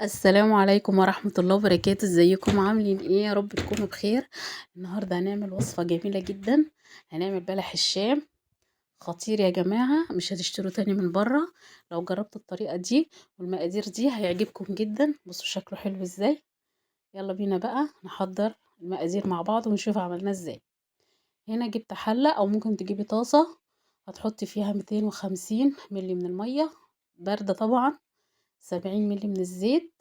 السلام عليكم ورحمة الله وبركاته. ازيكم عاملين ايه؟ يا رب تكونوا بخير. النهاردة هنعمل وصفة جميلة جدا. هنعمل بلح الشام. خطير يا جماعة، مش هتشتروا تاني من برا. لو جربتوا الطريقة دي والمقادير دي هيعجبكم جدا. بصوا شكله حلو ازاي. يلا بينا بقى نحضر المقادير مع بعض ونشوف عملناه ازاي. هنا جبت حلة او ممكن تجيبي طاسة. هتحطي فيها 250 ملي من المية باردة طبعا، 70 ملي من الزيت.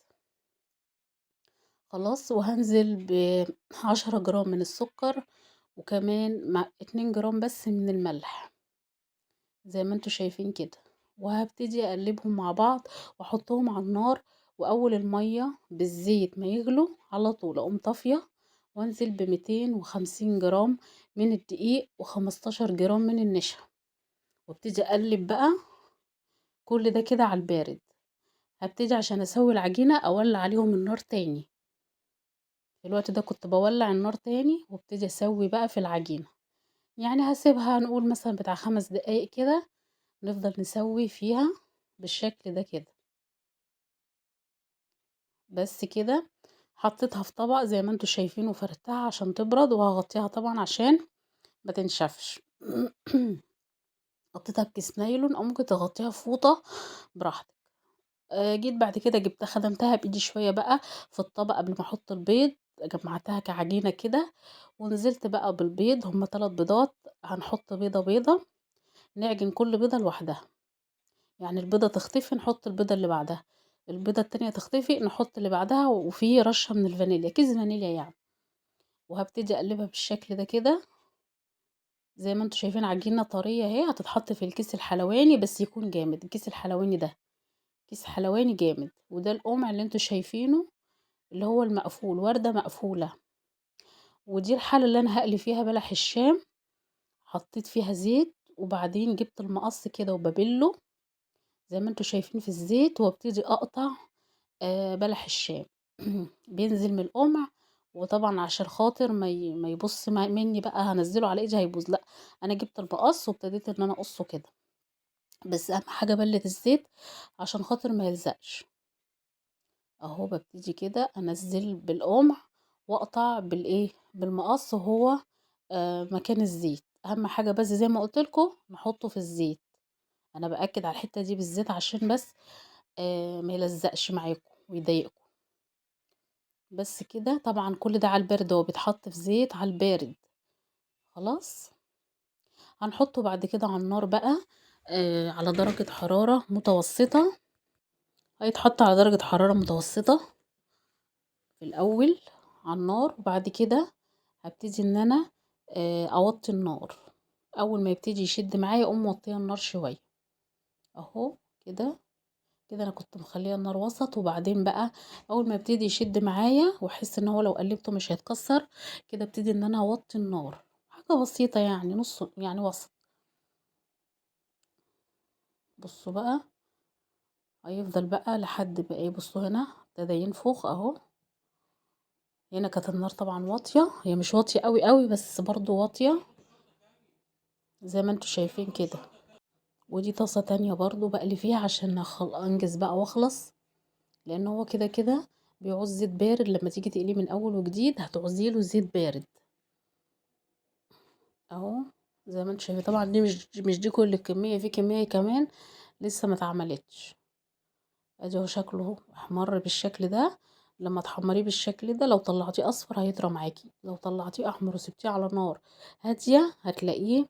خلاص، وهنزل ب10 جرام من السكر، وكمان مع 2 جرام بس من الملح زي ما انتوا شايفين كده. وهبتدي اقلبهم مع بعض واحطهم على النار. واول المية بالزيت ما يغلوا على طول اقوم طافية، وانزل ب250 جرام من الدقيق و15 جرام من النشا. وابتدي اقلب بقى كل ده كده على البارد. هبتدي عشان اسوي العجينة اولع عليهم النار تاني. في الوقت ده كنت بولع النار تاني وابتدي اسوي بقى في العجينة. يعني هسيبها نقول مثلا بتاع 5 دقايق كده، نفضل نسوي فيها بالشكل ده كده. بس كده حطيتها في طبق زي ما انتوا شايفين وفردتها عشان تبرد، وهغطيها طبعا عشان ما تنشفش. غطيتها بكيس نايلون او ممكن تغطيها في فوطة براحتك. جيت بعد كده جبتها خدمتها بايدي شوية بقى في الطبق قبل ما احط البيض. جمعتها كعجينة كده، ونزلت بقى بالبيض. هما 3 بيضات، هنحط بيضة بيضة. نعجن كل بيضة لوحدها. يعني البيضة تختفي نحط البيضة اللي بعدها، البيضة التانية تختفي نحط اللي بعدها، وفيه رشة من الفانيليا، كيس فانيليا يعني. وهبتدي اقلبها بالشكل ده كده. زي ما انتوا شايفين عجينة طرية اهي، هتتحط في الكيس الحلواني بس يكون جامد. الكيس الحلواني ده كيس حلواني جامد. وده القمع اللي انتوا شايفينه اللي هو المقفول، وردة مقفولة. ودي الحلة اللي انا هقلي فيها بلح الشام. حطيت فيها زيت، وبعدين جبت المقص كده وببله زي ما انتوا شايفين في الزيت، وابتدي اقطع بلح الشام. بينزل من القمع. وطبعا عشان خاطر ما يبص مني بقى هنزله على ايدي هيبوظ، لا. انا جبت المقص وابتديت ان انا اقصه كده. بس اهم حاجه بله الزيت عشان خاطر ما يلزقش. اهو ببتدي كده انزل بالقمع واقطع بالايه بالمقص، وهو مكان الزيت. اهم حاجه بس زي ما قلت لكم نحطه في الزيت. انا باكد على الحته دي بالذات عشان بس ما يلزقش معاكم ويضايقكم. بس كده طبعا كل ده على البارد، هو بيتحط في زيت على البارد. خلاص، هنحطه بعد كده على النار بقى على درجة حرارة متوسطة. هيتحط على درجة حرارة متوسطة في الأول على النار، وبعد كده هبتدي ان انا اوطي النار. اول ما يبتدي يشد معايا اقوم موطيه النار شويه. اهو كده. كده انا كنت مخليه النار وسط، وبعدين بقى اول ما يبتدي يشد معايا واحس ان هو لو قلبته مش هيتكسر كده، ابتدي ان انا اوطي النار. حاجه بسيطه يعني نص يعني وسط. بصوا بقى، هيفضل بقى لحد بقى ايه. بصوا هنا ابتدى ينفخ اهو. هنا كانت النار طبعا واطيه، هي مش واطيه قوي قوي بس برضو واطيه زي ما انتوا شايفين كده. ودي طاسه تانية برضو بقلي فيها عشان انجز بقى واخلص. لان هو كده كده بيعوز زيت بارد. لما تيجي تقليه من اول وجديد هتعوزيله زيت بارد. اهو زي ما انت شايفه. طبعا دي مش دي كل الكميه، في كميه كمان لسه ما اتعملتش. ادي هو شكله احمر بالشكل ده. لما تحمريه بالشكل ده لو طلعتيه اصفر هيطرى معاكي، لو طلعتيه احمر وسبتيه على نار هاديه هتلاقيه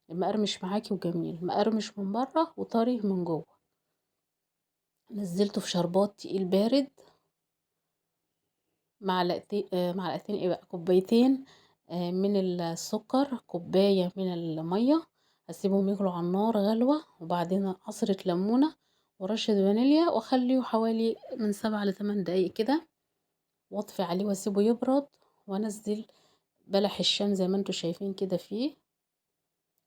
مقرمش معاكي وجميل، مقرمش من بره وطري من جوه. نزلته في شربات تقيل بارد. معلقتين ايه بقى، كوبايتين من السكر، كوباية من المية. هسيبهم يغلوا على النار غلوة، وبعدين عصرة ليمونة ورشة فانيليا، واخليه حوالي من 7 ل8 دقايق كده، واطفي عليه واسيبه يبرد. وانزل بلح الشام زي ما انتوا شايفين كده فيه.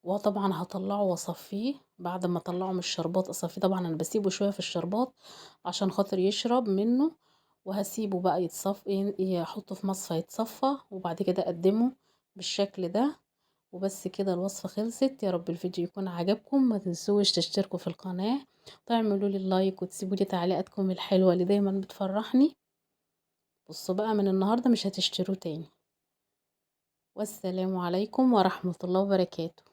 وطبعا هطلعه واصفيه. بعد ما اطلعه من الشربات اصفيه، طبعا انا بسيبه شويه في الشربات عشان خاطر يشرب منه. وهسيبه بقى يتصفى، يحطه في مصفى يتصفى، وبعد كده اقدمه بالشكل ده. وبس كده الوصفة خلصت. يا رب الفيديو يكون عجبكم، ما تنسوش تشتركوا في القناة، تعملوا لي لايك، وتسيبوا لي تعليقاتكم الحلوة اللي دايما بتفرحني. بصوا بقى، من النهاردة مش هتشتروه تاني. والسلام عليكم ورحمة الله وبركاته.